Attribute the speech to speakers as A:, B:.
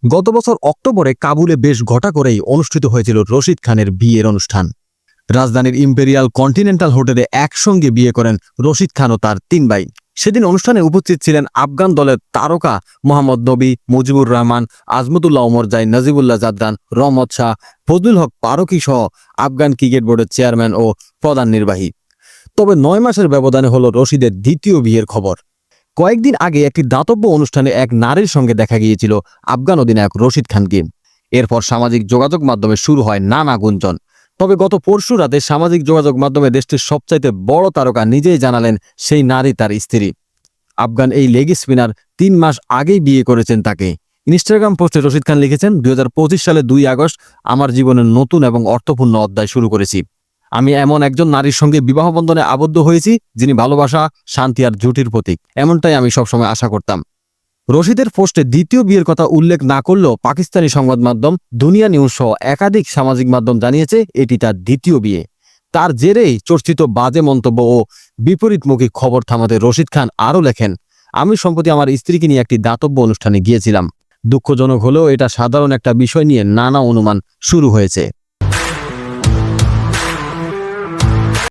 A: গত বছর অক্টোবরে কাবুলে বেশ ঘটা করেই অনুষ্ঠিত হয়েছিল রশিদ খানের বিয়ের অনুষ্ঠান। রাজধানীর ইম্পেরিয়াল কন্টিনেন্টাল হোটেলে একসঙ্গে বিয়ে করেন রশিদ খান ও তার 3 ভাই। সেদিন অনুষ্ঠানে উপস্থিত ছিলেন আফগান দলের তারকা মোহাম্মদ নবী, মুজিবুর রহমান, আজমতুল্লাহ ওমরজাই, নাজিবুল্লাহ জাদরান, রহমত শাহ, ফজলুল হক পারকি সহ আফগান ক্রিকেট বোর্ডের চেয়ারম্যান ও প্রধান নির্বাহী। তবে 9 মাসের ব্যবধানে হলো রশিদের দ্বিতীয় বিয়ের খবর। কয়েকদিন আগে একটি দাতব্য অনুষ্ঠানে এক নারীর সঙ্গে দেখা গিয়েছিল আফগান অধিনায়ক রশিদ খানকে। এরপর সামাজিক যোগাযোগ মাধ্যমে শুরু হয় নানা গুঞ্জন। তবে গত পরশু রাতে সামাজিক যোগাযোগ মাধ্যমে দেশটির সবচাইতে বড় তারকা নিজেই জানালেন সেই নারী তার স্ত্রী। আফগান এই লেগ স্পিনার 3 মাস আগেই বিয়ে করেছেন তাকে। ইনস্টাগ্রাম পোস্টে রশিদ খান লিখেছেন, 2025 সালে 2 আগস্ট আমার জীবনের নতুন এবং অর্থপূর্ণ অধ্যায় শুরু করেছি। আমি এমন একজন নারীর সঙ্গে বিবাহ বন্ধনে আবদ্ধ হয়েছি যিনি ভালোবাসা, শান্তি আর জুটির প্রতীক। এমনটাই আমি সবসময় আশা করতাম। রশিদের পোস্টে দ্বিতীয় বিয়ের কথা উল্লেখ না করলেও পাকিস্তানি সংবাদ মাধ্যম দুনিয়া নিউজ সহ একাধিক সামাজিক মাধ্যম জানিয়েছে এটি তার দ্বিতীয় বিয়ে। তার জেরেই চর্চিত বাজে মন্তব্য ও বিপরীতমুখী খবর থামাতে রশিদ খান আরও লেখেন, আমি সম্প্রতি আমার স্ত্রীকে নিয়ে একটি দাতব্য অনুষ্ঠানে গিয়েছিলাম। দুঃখজনক হলেও এটা সাধারণ একটা বিষয় নিয়ে নানা অনুমান শুরু হয়েছে।